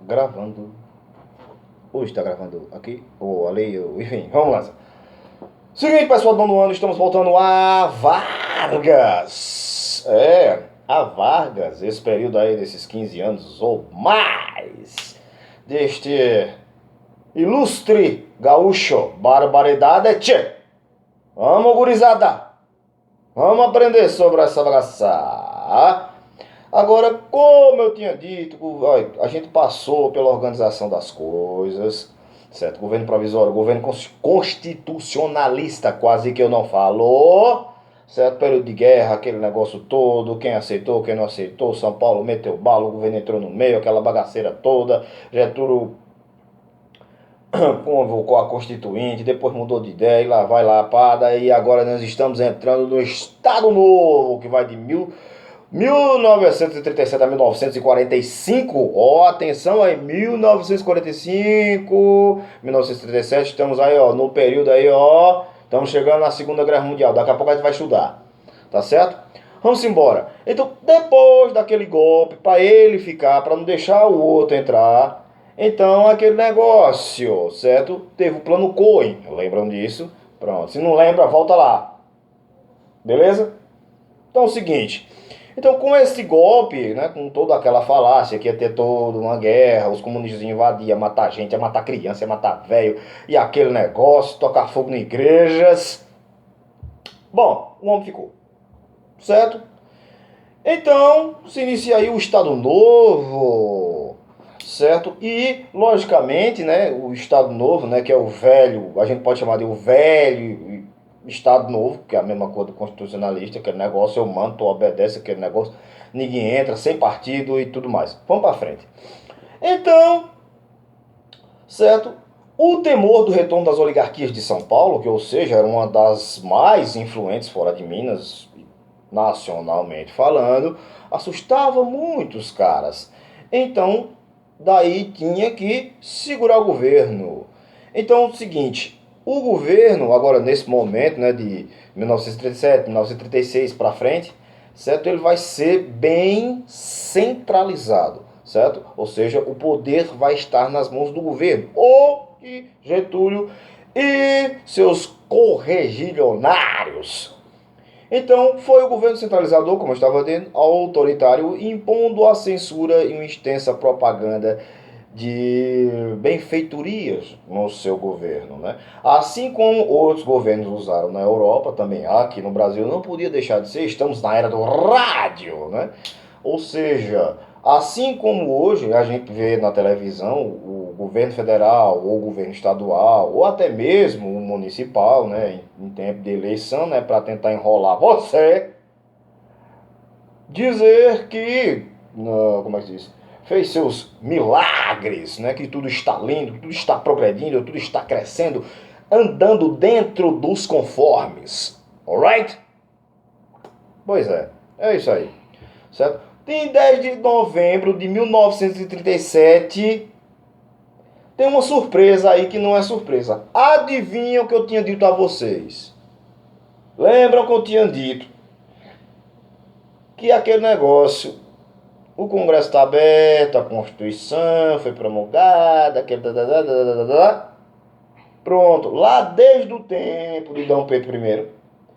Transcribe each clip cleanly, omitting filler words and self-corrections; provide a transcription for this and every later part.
gravando. Hoje está gravando aqui, ou ali, enfim, vamos lá. Seguinte, pessoal do nono ano, estamos voltando a Vargas. A Vargas, esse período aí desses 15 anos ou mais, deste ilustre gaúcho, barbaridade, tchê. Vamos, gurizada. Vamos aprender sobre essa bagaça. Agora, como eu tinha dito, a gente passou pela organização das coisas, certo? Governo provisório, governo constitucionalista, quase que eu não falo, certo? Período de guerra, aquele negócio todo, quem aceitou, quem não aceitou, São Paulo meteu bala, o governo entrou no meio, aquela bagaceira toda, Getúlio convocou a Constituinte, depois mudou de ideia, e lá vai lá, pá, daí agora nós estamos entrando no Estado Novo, que vai de 1937 a 1945, atenção aí, 1945, 1937, estamos aí, no período aí, estamos chegando na Segunda Guerra Mundial, daqui a pouco a gente vai estudar, tá certo? Vamos embora. Então, depois daquele golpe, para ele ficar, para não deixar o outro entrar, então aquele negócio, certo? Teve o plano Cohen, lembram disso? Pronto, se não lembra, volta lá, beleza? Então é o seguinte... Então, com esse golpe, né, com toda aquela falácia que ia ter toda uma guerra, os comunistas iam invadir, ia matar gente, ia matar criança, ia matar velho, e aquele negócio, tocar fogo em igrejas. Bom, o homem ficou, certo? Então, se inicia aí o Estado Novo, certo? E, logicamente, né, o Estado Novo, né, que é o velho, a gente pode chamar de o velho Estado Novo, que é a mesma coisa do constitucionalista, aquele negócio, eu mando, tu obedece aquele negócio, ninguém entra, sem partido e tudo mais. Vamos para frente. Então, certo? O temor do retorno das oligarquias de São Paulo, que ou seja, era uma das mais influentes fora de Minas, nacionalmente falando, assustava muitos caras. Então, daí tinha que segurar o governo. Então, é o seguinte, o governo, agora nesse momento, né, de 1937, 1936 para frente, certo? Ele vai ser bem centralizado, certo? Ou seja, o poder vai estar nas mãos do governo, ou de Getúlio e seus correligionários. Então, foi o governo centralizador, como eu estava dizendo, autoritário, impondo a censura e uma extensa propaganda de benfeitorias no seu governo, né? Assim como outros governos usaram na Europa, também aqui no Brasil não podia deixar de ser, estamos na era do rádio, né? Ou seja, assim como hoje a gente vê na televisão o governo federal ou o governo estadual ou até mesmo o municipal, né, em tempo de eleição, né, para tentar enrolar você, dizer que, como é que diz, fez seus milagres, né, que tudo está lindo, tudo está progredindo, tudo está crescendo, andando dentro dos conformes, alright? Pois é isso aí, certo? Em 10 de novembro de 1937, tem uma surpresa aí que não é surpresa. Adivinha o que eu tinha dito a vocês? Lembram que eu tinha dito que aquele negócio, o Congresso está aberto, a Constituição foi promulgada, aquele... Pronto, lá desde o tempo de Dom Pedro I,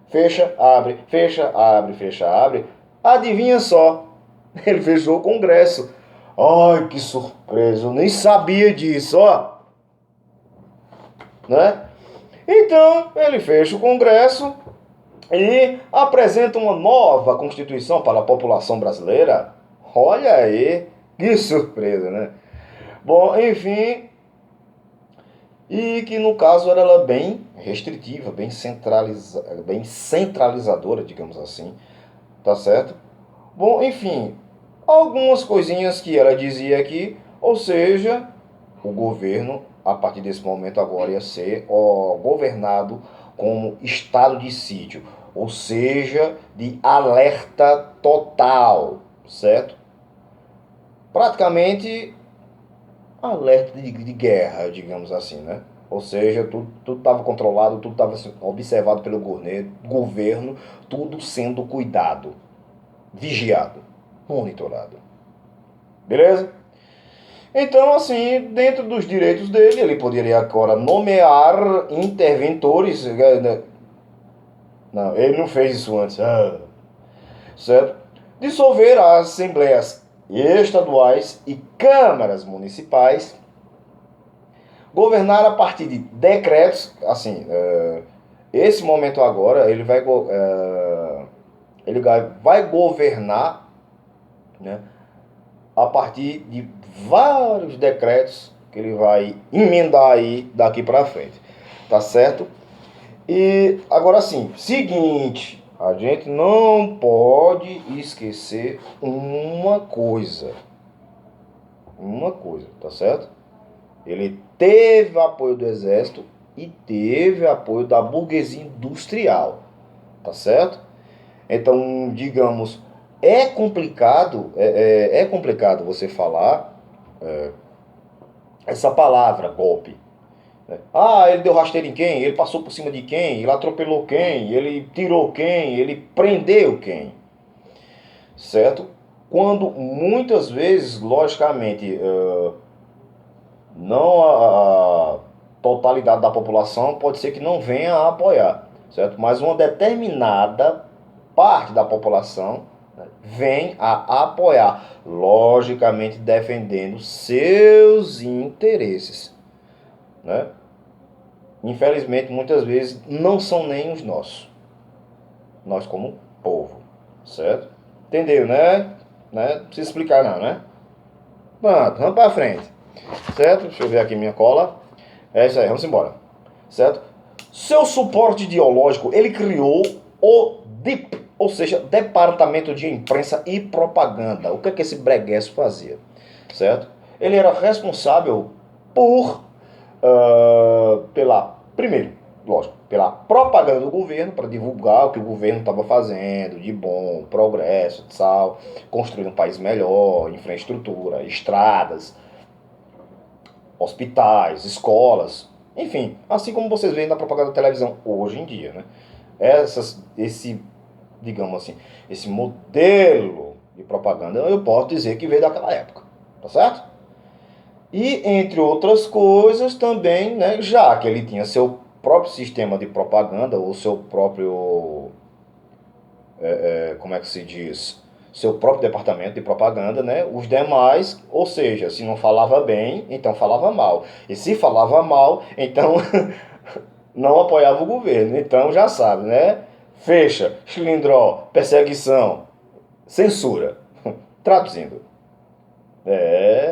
fecha, abre, fecha, abre, fecha, abre. Adivinha só, ele fechou o Congresso. Ai, que surpresa, eu nem sabia disso, né? Então, ele fecha o Congresso e apresenta uma nova Constituição para a população brasileira. Olha aí, que surpresa, né? Bom, enfim, e que no caso era ela bem restritiva, bem centralizadora, digamos assim, tá certo? Bom, enfim, algumas coisinhas que ela dizia aqui, ou seja, o governo, a partir desse momento agora, ia ser governado como estado de sítio, ou seja, de alerta total, certo? Praticamente alerta de guerra, digamos assim, né? Ou seja, tudo estava controlado, tudo estava observado pelo governo, tudo sendo cuidado, vigiado, monitorado. Beleza? Então, assim, dentro dos direitos dele, ele poderia agora nomear interventores. Não, ele não fez isso antes. Certo? Dissolver as assembleias estaduais e câmaras municipais, governar a partir de decretos, assim, esse momento agora, ele vai governar, né, a partir de vários decretos que ele vai emendar aí daqui para frente, tá certo? E agora sim, seguinte, a gente não pode esquecer uma coisa, tá certo? Ele teve apoio do exército e teve apoio da burguesia industrial, tá certo? Então, digamos, é complicado você falar essa palavra golpe. Né? Ele deu rasteiro em quem? Ele passou por cima de quem? Ele atropelou quem? Ele tirou quem? Ele prendeu quem? Certo? Quando muitas vezes, logicamente, não a totalidade da população pode ser que não venha a apoiar, certo? Mas uma determinada parte da população, né, vem a apoiar, logicamente defendendo seus interesses, né? Infelizmente, muitas vezes não são nem os nossos, nós como povo, certo? Entendeu, né? Não precisa explicar não, né? Pronto, vamos para frente, certo? Deixa eu ver aqui minha cola. É isso aí, vamos embora, certo? Seu suporte ideológico, ele criou o DIP, ou seja, Departamento de Imprensa e Propaganda. O que é que esse breguesso fazia, certo? Ele era responsável primeiro, lógico, pela propaganda do governo, para divulgar o que o governo estava fazendo, de bom, progresso, tal, construir um país melhor, infraestrutura, estradas, hospitais, escolas, enfim, assim como vocês veem na propaganda da televisão hoje em dia, né? Digamos assim, esse modelo de propaganda, eu posso dizer que veio daquela época, tá certo? E, entre outras coisas, também, né, já que ele tinha seu próprio sistema de propaganda, ou seu próprio, como é que se diz, seu próprio departamento de propaganda, né? Os demais, ou seja, se não falava bem, então falava mal. E se falava mal, então não apoiava o governo. Então já sabe, né? Fecha, cilindró, perseguição, censura. Traduzindo.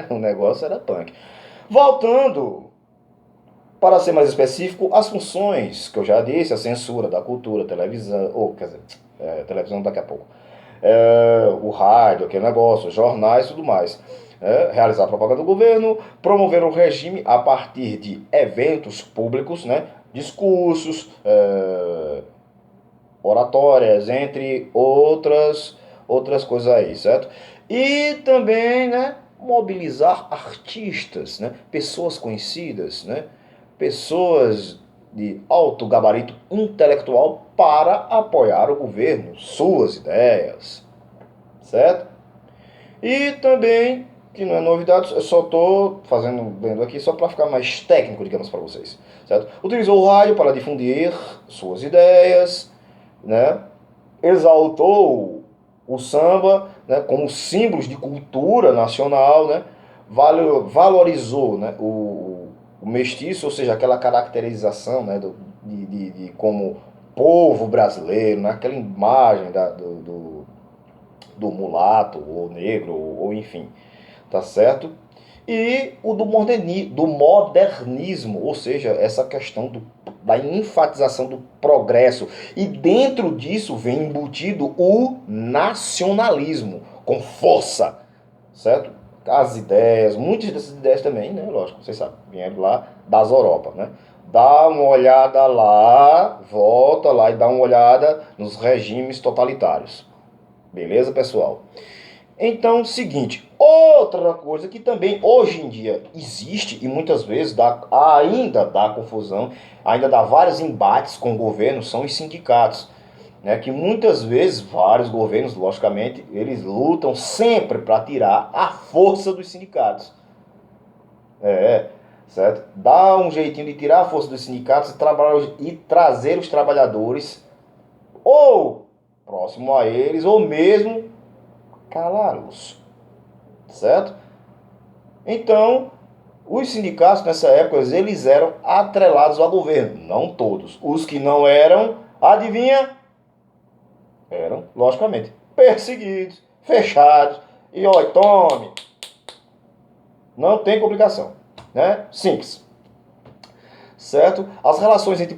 O negócio era punk. Voltando, para ser mais específico, as funções que eu já disse, a censura da cultura, televisão, ou quer dizer, televisão daqui a pouco, o rádio, aquele negócio, jornais e tudo mais. Realizar a propaganda do governo, promover o regime a partir de eventos públicos, né, discursos, oratórias, entre outras coisas aí, certo? E também, né, mobilizar artistas, né, pessoas conhecidas, né, pessoas de alto gabarito intelectual para apoiar o governo, suas ideias, certo? E também, que não é novidade, eu só estou lendo aqui só para ficar mais técnico, digamos, para vocês, certo? Utilizou o rádio para difundir suas ideias, né? Exaltou o samba, né, como símbolos de cultura nacional, né? Valorizou, né, o mestiço, ou seja, aquela caracterização, né, de como povo brasileiro, né, aquela imagem do mulato, ou negro, ou enfim, tá certo? E o do modernismo, ou seja, essa questão da enfatização do progresso. E dentro disso vem embutido o nacionalismo, com força, certo? As ideias, muitas dessas ideias também, né? Lógico, vocês sabem, vieram lá das Europa, né? Dá uma olhada lá, volta lá e dá uma olhada nos regimes totalitários. Beleza, pessoal? Então, seguinte, outra coisa que também hoje em dia existe e muitas vezes ainda dá confusão, ainda dá vários embates com o governo, são os sindicatos, né? Que muitas vezes vários governos, logicamente, eles lutam sempre para tirar a força dos sindicatos, É, certo? Dá um jeitinho de tirar a força dos sindicatos e trazer os trabalhadores ou próximo a eles, ou mesmo calá-los, certo? Então, os sindicatos nessa época, eles eram atrelados ao governo, não todos. Os que não eram, adivinha? Eram, logicamente, perseguidos, fechados, e olha, tome, não tem complicação, né? Simples, certo? As relações entre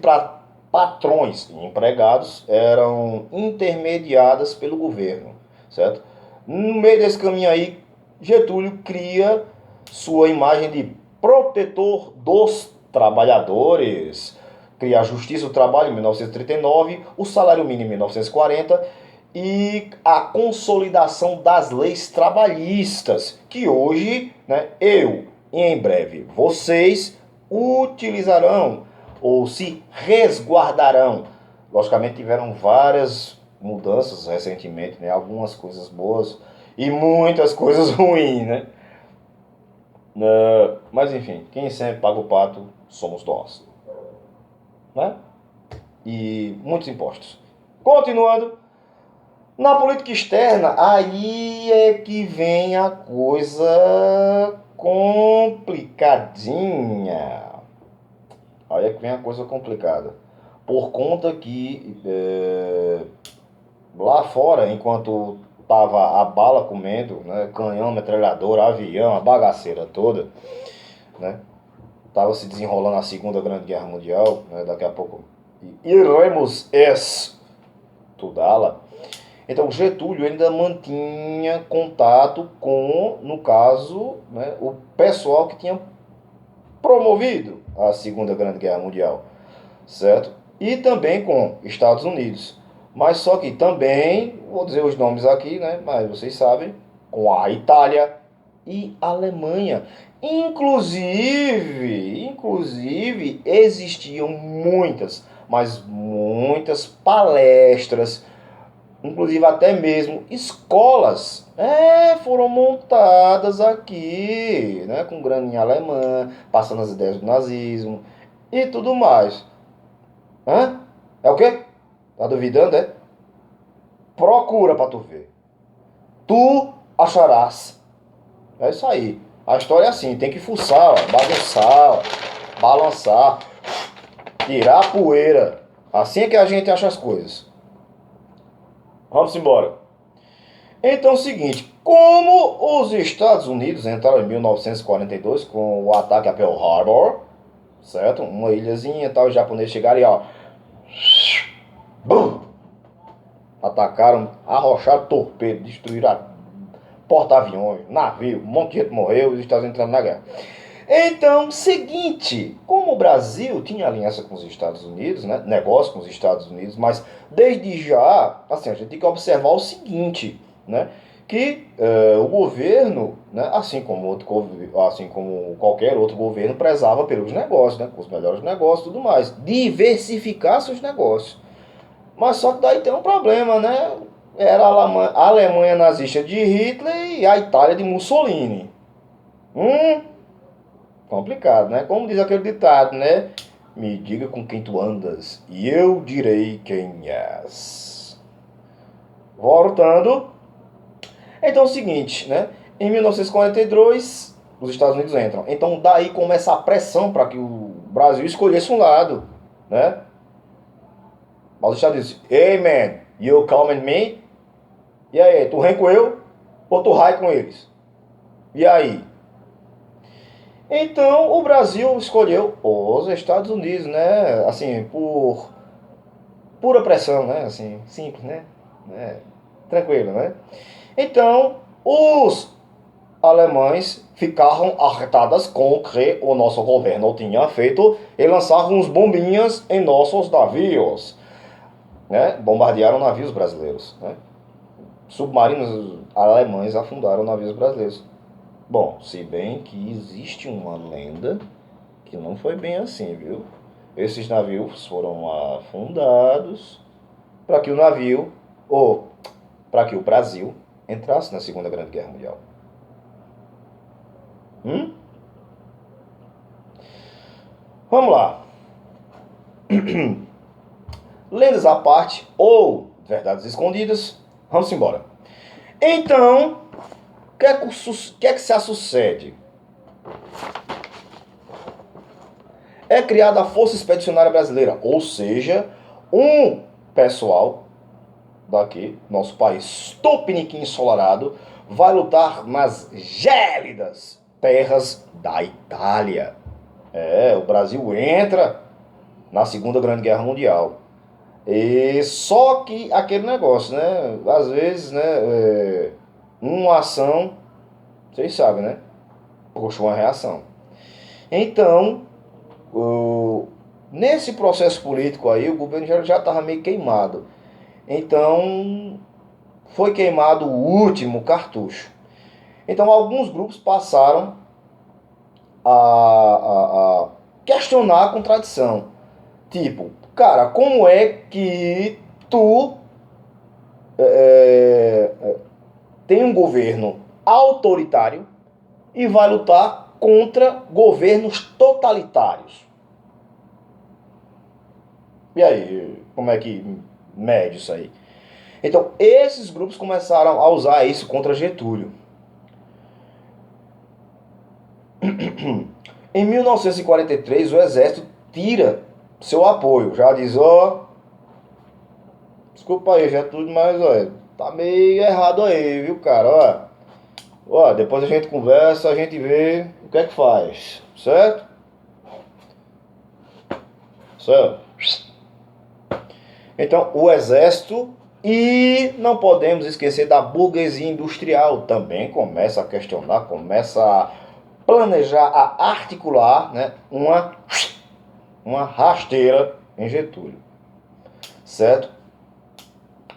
patrões e empregados eram intermediadas pelo governo, certo? No meio desse caminho aí, Getúlio cria sua imagem de protetor dos trabalhadores, cria a Justiça do Trabalho em 1939, o salário mínimo em 1940 e a consolidação das leis trabalhistas, que hoje, né, eu e em breve vocês utilizarão ou se resguardarão. Logicamente tiveram várias mudanças recentemente, né? Algumas coisas boas e muitas coisas ruins, né? Mas enfim, quem sempre paga o pato somos nós, né? E muitos impostos. Continuando, na política externa, aí é que vem a coisa complicadinha. Aí é que vem a coisa complicada. Por conta que lá fora, enquanto tava a bala comendo, né, canhão, metralhadora, avião, a bagaceira toda, né, tava se desenrolando a Segunda Grande Guerra Mundial, né, daqui a pouco iremos estudá-la. Então Getúlio ainda mantinha contato com, no caso, né, o pessoal que tinha promovido a Segunda Grande Guerra Mundial, certo? E também com Estados Unidos. Mas só que também, vou dizer os nomes aqui, né? Mas vocês sabem, com a Itália e a Alemanha. Inclusive existiam muitas, mas muitas palestras, inclusive até mesmo escolas, foram montadas aqui, né, com graninha alemã, passando as ideias do nazismo e tudo mais. Hã? É o quê? Tá duvidando, é? Procura pra tu ver. Tu acharás. É isso aí. A história é assim, tem que fuçar, ó, bagunçar, ó, balançar, tirar a poeira. Assim é que a gente acha as coisas. Vamos embora. Então é o seguinte, como os Estados Unidos entraram em 1942 com o ataque a Pearl Harbor, certo? Uma ilhazinha e tal, os japoneses chegaram e ó, bum, atacaram, arrocharam torpedo, destruíram porta-aviões, navio, um monte de gente morreu e os Estados Unidos entrando na guerra. Então, seguinte, como o Brasil tinha aliança com os Estados Unidos, né, negócio com os Estados Unidos, mas desde já, assim, a gente tem que observar o seguinte, né, que o governo, né, assim como qualquer outro governo, prezava pelos negócios, né, com os melhores negócios e tudo mais, diversificar seus negócios. Mas só que daí tem um problema, né? Era a Alemanha nazista de Hitler e a Itália de Mussolini. Complicado, né? Como diz aquele ditado, né? Me diga com quem tu andas e eu direi quem és. Voltando. Então é o seguinte, né? Em 1942, os Estados Unidos entram. Então daí começa a pressão para que o Brasil escolhesse um lado, né? Mas os Estados Unidos, hey man, you coming me? E aí, tu vem com eu ou tu vai com eles? E aí? Então o Brasil escolheu os Estados Unidos, né? Assim, por pura pressão, né? Assim, simples, né? Tranquilo, né? Então os alemães ficaram arretadas com o que o nosso governo tinha feito e lançaram uns bombinhas em nossos navios, né? Bombardearam navios brasileiros, né? Submarinos alemães afundaram navios brasileiros. Bom, se bem que existe uma lenda que não foi bem assim, viu? Esses navios foram afundados para que o navio, ou para que o Brasil entrasse na Segunda Grande Guerra Mundial. Hum? Vamos lá. Lendas à parte ou verdades escondidas, vamos embora. Então, o que é que se sucede? É criada a Força Expedicionária Brasileira, ou seja, um pessoal daqui, nosso país tupiniquim ensolarado, vai lutar nas gélidas terras da Itália. O Brasil entra na Segunda Grande Guerra Mundial. E só que aquele negócio, né? Às vezes, né? Uma ação, vocês sabem, né? Puxa uma reação. Então, nesse processo político aí, o governo já estava meio queimado. Então, foi queimado o último cartucho. Então, alguns grupos passaram a questionar a contradição. Tipo, cara, como é que tu tem um governo autoritário e vai lutar contra governos totalitários? E aí, como é que mede isso aí? Então, esses grupos começaram a usar isso contra Getúlio. Em 1943, o exército tira seu apoio. Já diz, desculpa aí, Getúlio, mas tá meio errado aí, viu, cara? Depois a gente conversa, a gente vê o que é que faz, certo? Certo? Então, o exército, e não podemos esquecer da burguesia industrial, também começa a questionar, começa a planejar, a articular, né, uma rasteira em Getúlio, certo?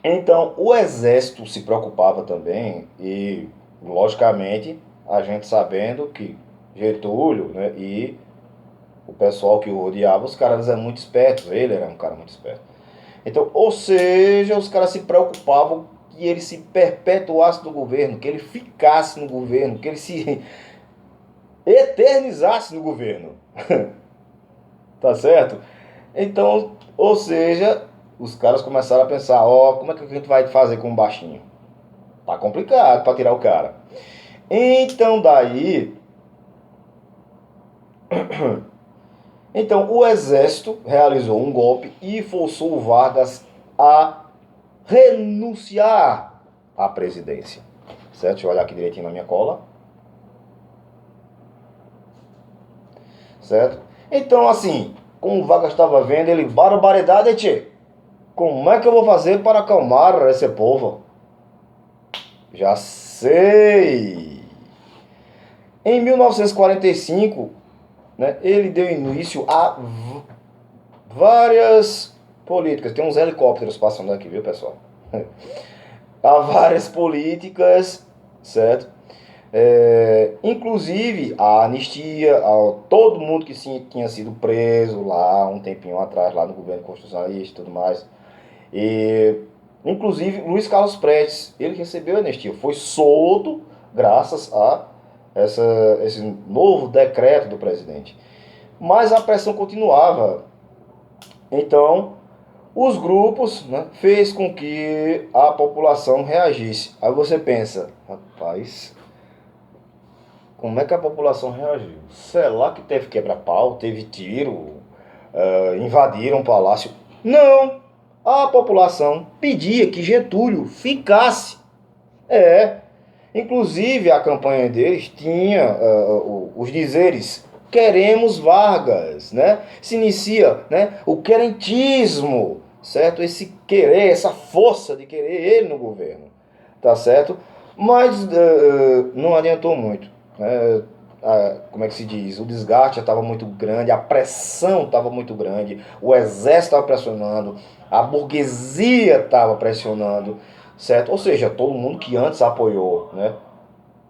Então, o exército se preocupava também, e logicamente, a gente sabendo que Getúlio, né, e o pessoal que o rodeava, os caras eram muito espertos, ele era um cara muito esperto. Então, ou seja, os caras se preocupavam que ele se perpetuasse no governo, que ele ficasse no governo, que ele se eternizasse no governo. Tá certo? Então, ou seja, os caras começaram a pensar, como é que a gente vai fazer com o baixinho? Tá complicado para tirar o cara. Então daí, então o exército realizou um golpe e forçou o Vargas a renunciar à presidência. Certo? Deixa eu olhar aqui direitinho na minha cola. Certo? Então assim, como o Vargas estava vendo, ele, barbaridade, tchê. Como é que eu vou fazer para acalmar esse povo? Já sei! Em 1945, né, ele deu início a várias políticas. Tem uns helicópteros passando aqui, viu, pessoal? Há várias políticas, certo? Inclusive a anistia a todo mundo que tinha sido preso lá um tempinho atrás, lá no governo constitucionalista e tudo mais. E, inclusive, Luiz Carlos Prestes, ele recebeu anistia, foi solto graças a esse novo decreto do presidente. Mas a pressão continuava. Então, os grupos, né, fez com que a população reagisse. Aí você pensa, rapaz, como é que a população reagiu? Será que teve quebra-pau, teve tiro, invadiram o palácio? Não! A população pedia que Getúlio ficasse. Inclusive a campanha deles tinha os dizeres queremos Vargas, né? Se inicia, né, o querentismo, certo? Esse querer, essa força de querer ele no governo, tá certo? Mas não adiantou muito, né? Como é que se diz? O desgaste estava muito grande, a pressão estava muito grande, o exército estava pressionando, a burguesia estava pressionando, certo? Ou seja, todo mundo que antes apoiou, né,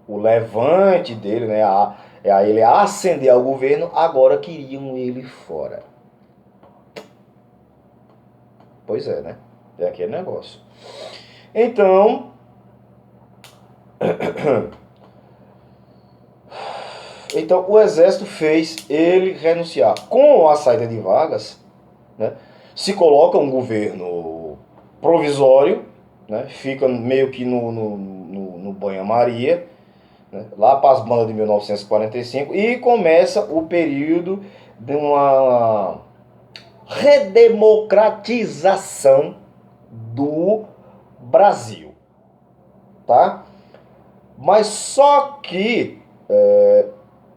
o levante dele, né, a ele ascender ao governo, agora queriam ele fora. Pois é, né? É aquele negócio. Então, Então o exército fez ele renunciar. Com a saída de Vargas, né, se coloca um governo provisório, né, fica meio que no banho-maria, né, lá para as bandas de 1945, e começa o período de uma redemocratização do Brasil, tá? Mas só que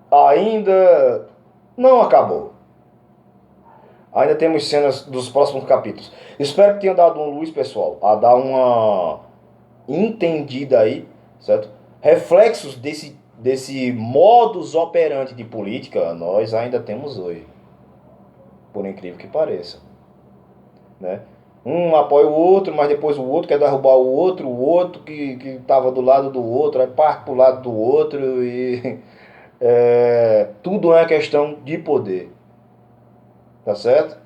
ainda não acabou. Ainda temos cenas dos próximos capítulos. Espero que tenha dado uma luz, pessoal, a dar uma entendida aí, certo? Reflexos desse modus operandi de política, nós ainda temos hoje. Por incrível que pareça, né? Um apoia o outro, mas depois o outro quer derrubar o outro que estava do lado do outro, aí parte pro lado do outro e tudo é uma questão de poder, tá certo?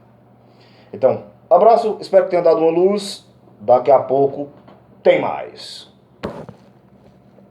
Então, abraço, espero que tenha dado uma luz, daqui a pouco tem mais.